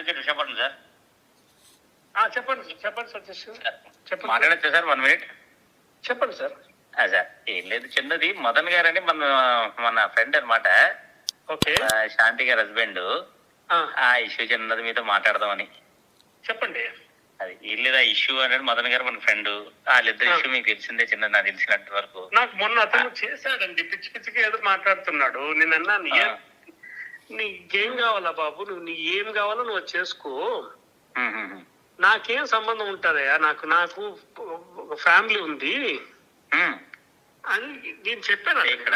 Advocate చెప్పండి sir. చెప్పండి Satish sir చెప్పండి. మాట్లాడచ్చా సార్ 1 minute? చెప్పండి సార్. సార్ ఏం లేదు, చిన్నది. మదన్ గారని మన ఫ్రెండ్ అనమాట, ఓకే. శాంతి గారి హస్బెండ్. ఆ ఇష్యూ చిన్నది మీతో మాట్లాడదామని. చెప్పండి. అది ఏం లేదు, ఆ ఇష్యూ అనేది మదన్ గారు మన ఫ్రెండ్. వాళ్ళిద్దరు ఇష్యూ మీకు తెలిసిందే, చిన్నది నాకు తెలిసినంత వరకు. నాకు మొన్న అతను చేశాడండి, పిచ్చి పిచ్చిగా ఏదో మాట్లాడుతున్నాడు. నేను అన్నాను, నీకేం కావాలా బాబు, నీ ఏం కావాలో నువ్వు చేసుకో, నాకేం సంబంధం ఉంటుందయా, నాకు ఒక ఫ్యామిలీ ఉంది అని నేను చెప్పాను. ఇక్కడ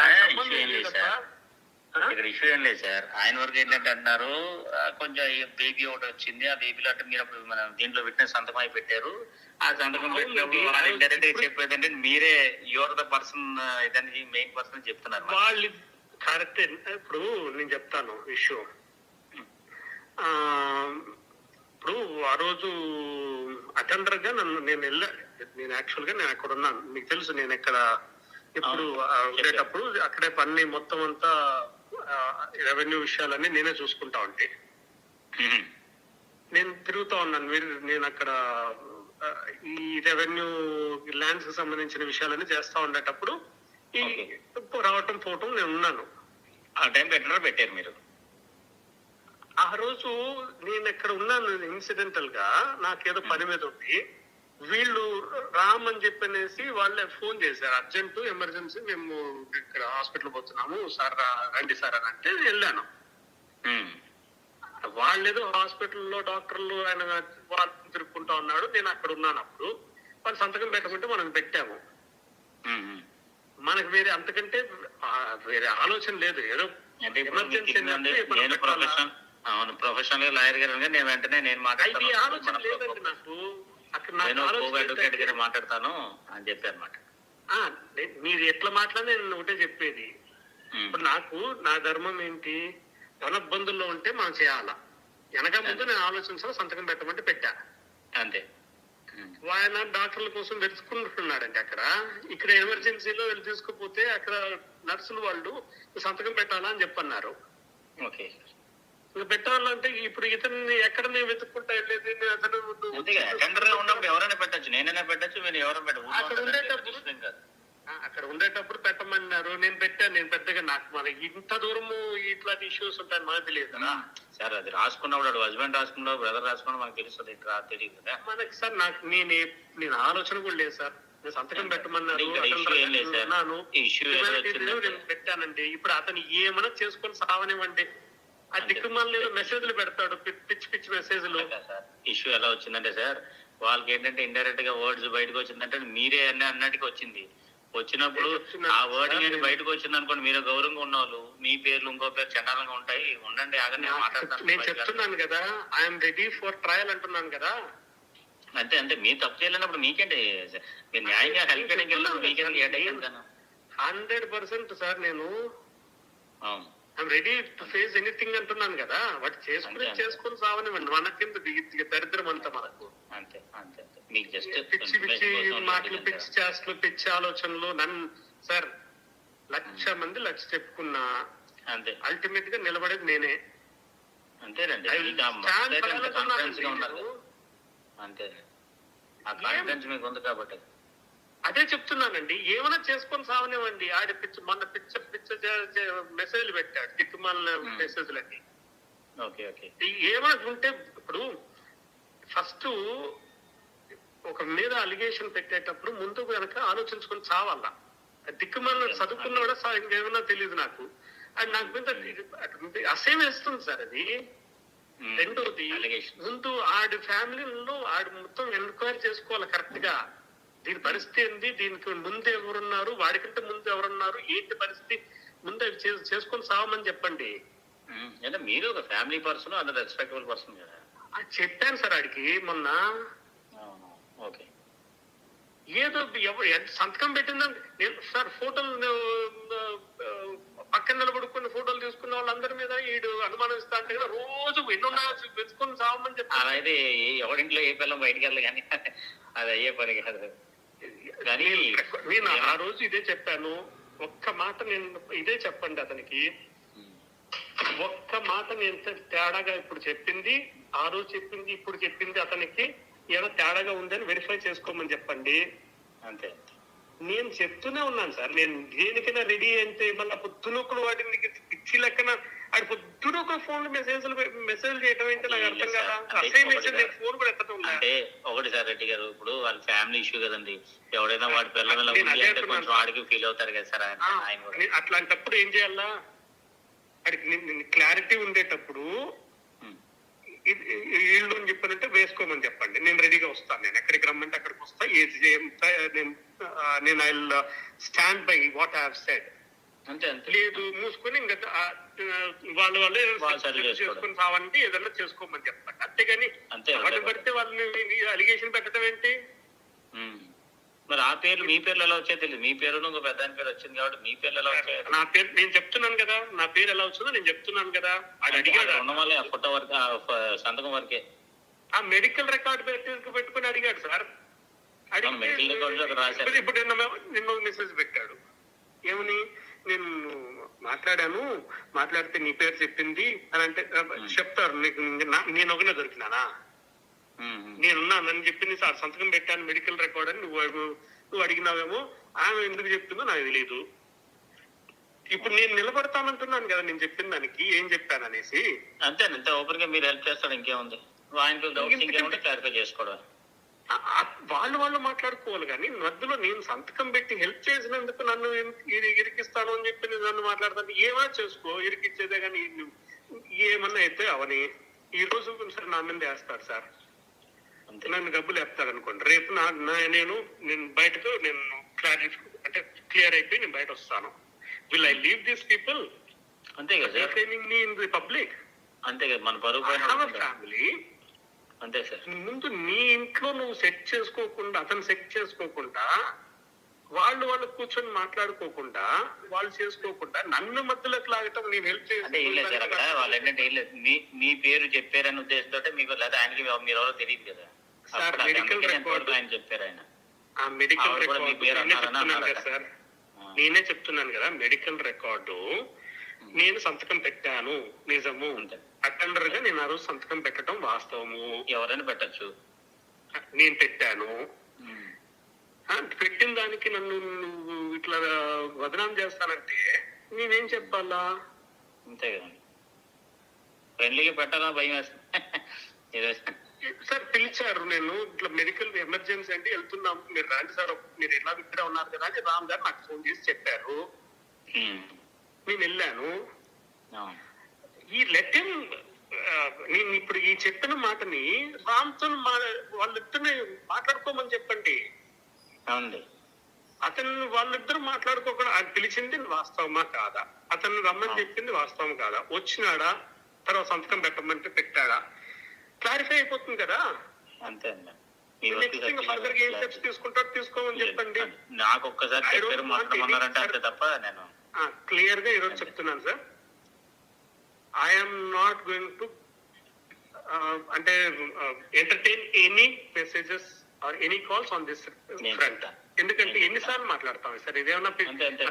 ఇష్యూ ఏం లేదు సార్. ఆయన వరకు ఏంటంటే అంటున్నారు, కొంచెం బేబీ ఒకటి వచ్చింది, ఆ బేబీలో అంటే మీరు అప్పుడు మన దీంట్లో పెట్టిన సంతకం అయి పెట్టారు. ఆ సంతకం పెట్టినప్పుడు వాళ్ళు ఇండైరెక్ట్ గా చెప్పేదంటే మీరే యువర్ ద పర్సన్, ఇదని మెయిన్ పర్సన్ చెప్తున్నారు వాళ్ళు. కరెక్ట్. ఇప్పుడు నేను చెప్తాను ఇష్యూ. ఇప్పుడు ఆ రోజు అటెండర్ గా నేను యాక్చువల్ గా నేను అక్కడ ఉన్నాను, మీకు తెలుసు. నేను ఎక్కడ ఇప్పుడు ఉండేటప్పుడు అక్కడే పని మొత్తం అంతా రెవెన్యూ విషయాలన్నీ నేనే చూసుకుంటా ఉంటే నేను తిరుగుతా ఉన్నాను. నేను అక్కడ ఈ రెవెన్యూ ల్యాండ్స్ కి సంబంధించిన విషయాలన్నీ చేస్తా ఉండేటప్పుడు ఈ రావటం పోవటం నేను ఉన్నాను. ఆ టైం పెట్టారు మీరు. ఆ రోజు నేను ఎక్కడ ఉన్నాను, ఇన్సిడెంటల్ గా నాకేదో పని మీద ఉంది. వీళ్ళు రామని చెప్పనేసి వాళ్ళే ఫోన్ చేశారు, అర్జెంట్ ఎమర్జెన్సీ, మేము ఇక్కడ హాస్పిటల్ పోతున్నాము సార్, రండి సార్ అని అంటే వెళ్ళాను. వాళ్ళేదో హాస్పిటల్లో డాక్టర్లు ఆయన వాళ్ళు తిరుక్కుంటా ఉన్నాడు, నేను అక్కడ ఉన్నాను. అప్పుడు వాళ్ళు సంతకం పెట్టకుంటే మనం పెట్టాము. మనకు వేరే అంతకంటే వేరే ఆలోచన లేదు. ఏదో ఎమర్జెన్సీ ప్రొఫెషనల్ లాయర్ గారు నేను వెంటనే నేను ఆలోచన లేదండి నాకు. మాట్లాడతాను అని చెప్పి అనమాట. మీరు ఎట్లా మాట్లాడినా నేను ఒకటే చెప్పేది. ఇప్పుడు నాకు నా ధర్మం ఏంటి, ధనబ్బందుల్లో ఉంటే మనం చేయాలా, వెనక ముందు నేను ఆలోచించాలి, సంతకం పెట్టమంటే పెట్టా అంతే. ఆయన డాక్టర్ల కోసం వెతుకుంటున్నాడండి అక్కడ. ఇక్కడ ఎమర్జెన్సీలో వెళ్ళి తీసుకుపోతే అక్కడ నర్సులు వాళ్ళు సంతకం పెట్టాలా అని చెప్పన్నారు. ఓకే, ఇంకా పెట్టాలంటే ఇప్పుడు ఇతన్ని ఎక్కడ నేను వెతుక్కుంటా వెళ్ళేది. ఉన్నప్పుడు ఎవరైనా పెట్టచ్చు, నేనైనా పెట్టచ్చు, మీరు ఎవరైనా పెట్టచ్చు. అక్కడ ఉండేటప్పుడు పెట్టమన్నారు, నేను పెట్టాను. నేను పెద్దగా నాకు మనకి ఇంత దూరము ఇట్లాంటి ఇష్యూస్ ఉంటాయని మనకు తెలియదు కదా సార్. అది రాసుకున్నప్పుడు హస్బెండ్ రాసుకున్నాడు, బ్రదర్ రాసుకున్నాడు, మనకు తెలుస్తుంది. తెలియదు కదా మనకి సార్. నాకు నేను ఆలోచన కూడా లేదు సార్. నేను సంతకం పెట్టమన్నారు, నేను పెట్టానండి. ఇప్పుడు అతను ఏమైనా చేసుకొని సావనివ్వండి, ఆ దిక్కుమాల మెసేజ్లు పెడతాడు, పిచ్చి పిచ్చి మెసేజ్లు. ఇష్యూ ఎలా వచ్చిందంటే సార్, వాళ్ళకి ఏంటంటే ఇండైరెక్ట్ గా వర్డ్స్ బయటకు వచ్చిందంటే మీరే అన్నట్టుగా వచ్చింది. వచ్చినప్పుడు ఆ వర్డింగ్ అనేది బయటకు వచ్చింది అనుకోండి, మీరు గౌరవంగా ఉన్నవాళ్ళు మీ పేర్లు ఇంకో పేరు చండాలంగా ఉంటాయి. ఉండండి, ఆగండి, నేను మాట్లాడతాను. నేను చెప్తున్నాను కదా, ఐఎమ్ రెడీ ఫర్ ట్రయల్ అంటున్నాను కదా. అంతే అంతే. మీరు తప్పు చేయలేనప్పుడు మీకేంటి, మీరు న్యాయంగా హెల్ప్ చేయడానికి వెళ్ళినప్పుడు మీకేంటి 100% సార్. నేను I'm ready to face anything అంటున్నాను కదా. వాటి చేసుకుని సావనివ్వండి, మనకింత దరిద్రం అంతా మనకు. అంతే అంతే. మీకు జస్ట్ పిచ్చి పిచ్చి మాటలు, పిచ్చి చేష్టలు, పిచ్చి ఆలోచనలు. నన్ను సార్ 1,00,000 మంది 1,00,000 చెప్పుకున్నా అంతే, అల్టిమేట్ గా నిలబడేది నేనే. అంతేనండి. అంతే, ఆ కాన్ఫిడెన్స్ మీకు ఉంది కాబట్టి అదే చెప్తున్నానండి. ఏమైనా చేసుకొని సావనివ్వండి. ఆడి మొన్న పిచ్చ మెసేజ్లు పెట్టాడు, దిక్కుమాల మెసేజ్లకి. Okay okay. ఏమైనా ఉంటే ఇప్పుడు ఫస్ట్ ఒక మీద అలిగేషన్ పెట్టేటప్పుడు ముందు కనుక ఆలోచించుకొని చావాలా. దిక్కుమాల చదువుకున్నా కూడా ఇంకేమైనా తెలియదు నాకు. అది నాకు మీద అసేమ్ వేస్తుంది సార్ అది. రెండోది, ముందు ఆడి ఫ్యామిలీలో ఆడి మొత్తం ఎంక్వైరీ చేసుకోవాలి కరెక్ట్ గా. దీని పరిస్థితి ఏంది, దీనికి ముందు ఎవరున్నారు, వాడికంటే ముందు ఎవరున్నారు, ఏంటి పరిస్థితి, ముందు అవి చేసుకొని సావమని చెప్పండి. మీరు ఒక ఫ్యామిలీ పర్సన్, అది రెస్పెక్టబుల్ పర్సన్ కదా. అది చెప్పాను సార్ ఆడికి మొన్న. ఓకే. ఏదో సంతకం పెట్టిందని నేను సార్ ఫోటోలు పక్కన నిలబడుకుని ఫోటోలు తీసుకున్న వాళ్ళందరి మీద వీడు అనుమానిస్తా అంటే కదా. రోజు ఎన్నున్నా వెతుకొని సావమని చెప్పాను. అలా అయితే ఎవరింట్లో ఏ పిల్లలు బయటికి వెళ్ళదు, కానీ అది అయ్యే పని కాదు. కానీ నేను ఆ రోజు ఇదే చెప్పాను. ఒక్క మాట నేను ఇదే చెప్పండి అతనికి, ఒక్క మాట నేను తేడాగా ఇప్పుడు చెప్పింది, ఆ రోజు చెప్పింది, ఇప్పుడు చెప్పింది అతనికి ఏదో తేడాగా ఉందని వెరిఫై చేసుకోమని చెప్పండి. అంతే. నేను చెప్తూనే ఉన్నాను సార్, నేను దేనికైనా రెడీ అంటే మళ్ళీ పొద్దునొక్కడు వాటిని పిచ్చి లెక్కన అది పొద్దునొక్క ఫోన్ మెసేజ్ చేయడం ఏంటో నాకు అర్థం కదా. అసైన్మెంట్ నేను ఫోన్ కూడా ఎత్తడం అంటే ఒకటి సార్ రెడ్డి గారు, ఇప్పుడు వాళ్ళ ఫ్యామిలీ ఇష్యూ కదండి. ఎవడైనా వాడి పిల్లల కొంచెం వాడికి ఫీల్ అవుతారు కదా సార్ ఆయన. అట్లాంటప్పుడు ఏం చేయాలా, వాడికి క్లారిటీ ఉండేటప్పుడు వీళ్ళు అని చెప్పానంటే వేసుకోమని చెప్పండి, నేను రెడీగా వస్తాను, నేను ఎక్కడికి రమ్మంటే అక్కడికి వస్తా, నేను I stand by what I have said. అంతే అంతే. లేదు మూసుకొని ఇంకా వాళ్ళే చేసుకొని సావంటే ఏదన్నా చేసుకోమని చెప్పండి, అంతేగాని వాటిని పడితే వాళ్ళని అలిగేషన్ పెట్టడం ఏంటి. మరి ఆ పేర్లు మీ పేర్లు ఎలా వచ్చాయో తెలియదు. మీ పేరు ఇంకో పెద్ద పేరు వచ్చింది కాబట్టి మీ పేర్లు ఎలా వచ్చాయి? నా పేరు నేను చెప్తున్నాను కదా, నా పేరు ఎలా వచ్చిందో నేను చెప్తున్నాను కదా. ఉన్న వాళ్ళే ఆ ఫోటో వరకు, సంతకం వరకే ఆ మెడికల్ రికార్డ్ పెట్టుకుని అడిగాడు సార్. మెడికల్ రికార్డు రాశారు. ఇప్పుడు నిన్న మెసేజ్ పెట్టాడు ఏమని, నేను మాట్లాడితే నీ పేరు చెప్పింది అని అంటే చెప్తారు. నేను ఒకనే దొరికినానా, నేనున్నానని చెప్పింది సార్, సంతకం పెట్టాను మెడికల్ రికార్డ్ అని నువ్వు అడిగినావేమో, ఆమె ఎందుకు చెప్తుందో నాకు తెలియదు. ఇప్పుడు నేను నిలబడతానంటున్నాను కదా, నేను చెప్పిన దానికి ఏం చెప్పాను అనేసి. అంతే అంతే. ఓపెన్ గా మీరు హెల్ప్ చేస్తాడు, ఇంకేముంది. ఆయనకు డౌట్స్ ఇంకేముంటే క్లారిఫై చేసుకోవడం. వాళ్ళు మాట్లాడుకోవాలి కానీ మధ్యలో నేను సంతకం పెట్టి హెల్ప్ చేసినందుకు నన్ను ఇరికిస్తాను అని చెప్పి నన్ను మాట్లాడతాను. ఏమైనా చేసుకో, ఇరికిచ్చేదే కానీ ఏమన్నా అయితే అవని ఈ రోజు సరే నా మీద వేస్తాడు సార్, నన్ను డబ్బులు వేస్తాడు అనుకోండి. రేపు నేను బయటకు అంటే క్లియర్ అయిపోయి నేను బయట వస్తాను. Will I leave these people? అంతే కదా, మీ ఇన్ ది పబ్లిక్. అంతే కదా, మన పరువు ఫ్యామిలీ. అంతే సార్. ముందు నీ ఇంట్లో నువ్వు సెట్ చేసుకోకుండా, అతను సెట్ చేసుకోకుండా, వాళ్ళు కూర్చొని మాట్లాడుకోకుండా, వాళ్ళు చేసుకోకుండా నన్ను మధ్యలోకి లాగటం, నేను హెల్ప్ అంటే సార్ అక్కడ వాళ్ళు ఏంటంటే మీ పేరు చెప్పారని ఉద్దేశంతో మీకు, లేదా ఆయనకి మీరు ఎవరో తెలియదు కదా సార్. మెడికల్ రికార్డు ఆయన చెప్పారు, ఆయన ఆ మెడికల్ రికార్డు సార్, నేనే చెప్తున్నాను కదా, మెడికల్ రికార్డు నేను సంతకం పెట్టాను నిజము. అటెండర్ గా నేను ఆ రోజు సంతకం పెట్టడం వాస్తవము. ఎవరైనా పెట్టచ్చు, నేను పెట్టాను. పెట్టిన దానికి నన్ను నువ్వు ఇట్లా బదనాం చేస్తానంటే నేనేం చెప్పాలా? అంతే కదండి. ఫ్రెండ్లీగా పెట్టాలా భయం వేస్తుంది సార్. పిలిచారు, నేను ఇట్లా మెడికల్ ఎమర్జెన్సీ అంటే వెళ్తున్నాము, మీరు రాండి సార్, మీరు ఎలా ఇక్కడే ఉన్నారు కదా అని రామ్ గారు నాకు ఫోన్ చేసి చెప్పారు. నేను వెళ్ళాను. ఈ లెటర్ నేను ఇప్పుడు ఈ చెప్పిన మాటని రామ్తో వాళ్ళిద్దరిని మాట్లాడుకోమని చెప్పండి. అతను వాళ్ళిద్దరు మాట్లాడుకోకుండా, ఆయన పిలిచింది వాస్తవమా కాదా, అతను రమ్మని చెప్పింది వాస్తవం కాదా, వచ్చినాడా, తర్వాత సంతకం పెట్టమంటే పెట్టాడా, క్లారిఫై అయిపోతుంది కదా. అంతే. నెక్స్ట్ ఇంకా ఫర్దర్ గా ఏం స్టెప్స్ తీసుకుంటారో తీసుకోమని చెప్పండి. నాకు ఒక్కసారి తప్ప నేను క్లియర్ గా ఈరోజు చెప్తున్నాను sir, I'm not going to అంటే entertain any messages or any calls on this front. ఎందుకంటే ఎన్నిసార్లు మాట్లాడతాం సార్, ఇదేమన్నా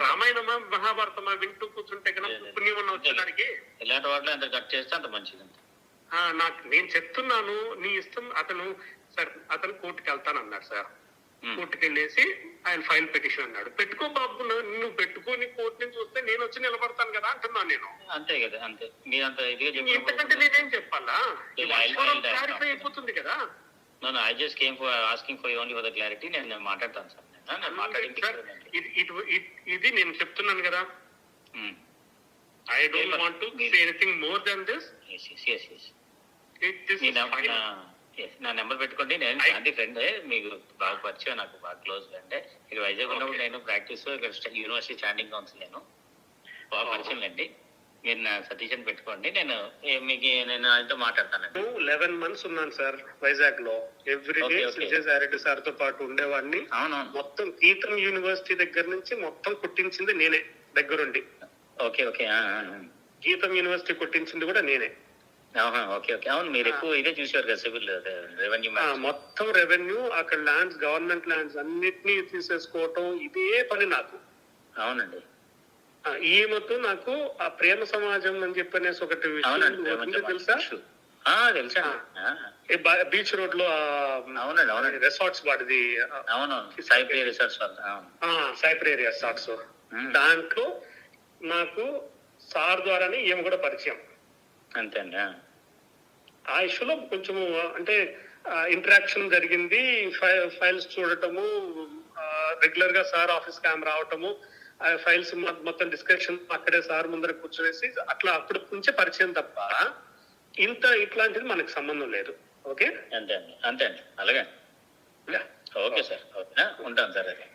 రామాయణమా మహాభారతమా వింటూ కూర్చుంటే కదా పుణ్యం వచ్చేదానికి. ఇలాంటి వాటిలో ఎంత కట్ చేస్తే అంత మంచిది. నేను చెప్తున్నాను, నీ ఇష్టం. అతను కోర్టుకి వెళ్తాను అన్నాడు సార్. కోర్టుకి వెళ్ళేసి ఆయన ఫైల్ పిటిషన్ అన్నాడు. పెట్టుకో బాబు, నువ్వు పెట్టుకొని కోర్టు నుంచి వస్తే నేను వచ్చి నిలబడతాను కదా అంటున్నాను నేను. అంతే కదా, అంతే. ఇంతకంటే నేనేం చెప్పాలా? క్లారిఫై అయిపోతుంది కదా. I just came for asking for only for the clarity. నేను మాట్లాడతాను సార్. ఇది నేను చెప్తున్నాను కదా. I don't want to say anything more than this. Yes. నా నెంబర్ పెట్టుకోండి. నేను శాంతి ఫ్రెండ్, మీకు బాగా పరిచయం, నాకు బాగా క్లోజ్ ఫ్రెండ్. ఇక్కడ వైజాగ్ ఉన్నప్పుడు నేను ప్రాక్టీస్ ఇక్కడ యూనివర్సిటీ స్టాండింగ్ కౌన్సిల్, నేను బాగా పరిచయం అండి. మీరు నా సతీష్ అని పెట్టుకోండి, నేను ఆయనతో మాట్లాడతానండి. 11 months ఉన్నాను సార్ వైజాగ్ లో. ఎవ్రీ డే విజయసాయిరెడ్డి సార్ తో పాటు ఉండేవాడిని. మొత్తం గీతం యూనివర్సిటీ దగ్గర నుంచి మొత్తం కుట్టించింది నేనే దగ్గరుండి. Okay okay. గీతం యూనివర్సిటీ కుట్టించింది కూడా నేనే. Okay okay. అవును, మీరు ఎక్కువ ఇదే చూసారు కదా, సివిల్ రెవెన్యూ. మొత్తం రెవెన్యూ, అక్కడ ల్యాండ్స్, గవర్నమెంట్ ల్యాండ్స్ అన్నిటినీ తీసేసుకోవటం, ఇదే పని నాకు. అవునండి. ఈమెతో నాకు ఆ ప్రేమ సమాజం అని చెప్పనేసి ఒకటి అవునండి విషయం తెలుసా? తెలుసా బీచ్ రోడ్ లో అవునండి అవునండి రిసార్ట్స్ వాడిది. అవునవును సైప్రియ రిసార్ట్స్ వల్ల సైప్రియ రిసార్ట్స్. దాంట్లో నాకు సార్ ద్వారానే ఈమె కూడా పరిచయం. అంతే అండి. ఆ ఇష్యూలో కొంచెం అంటే ఇంటరాక్షన్ జరిగింది. ఫైల్స్ చూడటము, రెగ్యులర్ గా సార్ ఆఫీస్ కి ఆమె రావటము, ఆ ఫైల్స్ మొత్తం డిస్కషన్ అక్కడే సార్ ముందర కూర్చొనేసి అట్లా అప్పుడు నుంచే పరిచయం తప్ప ఇట్లాంటిది మనకు సంబంధం లేదు. ఓకే అంతే అండి అలాగే ఓకే సార్. ఓకేనా, ఉంటాను సార్. అది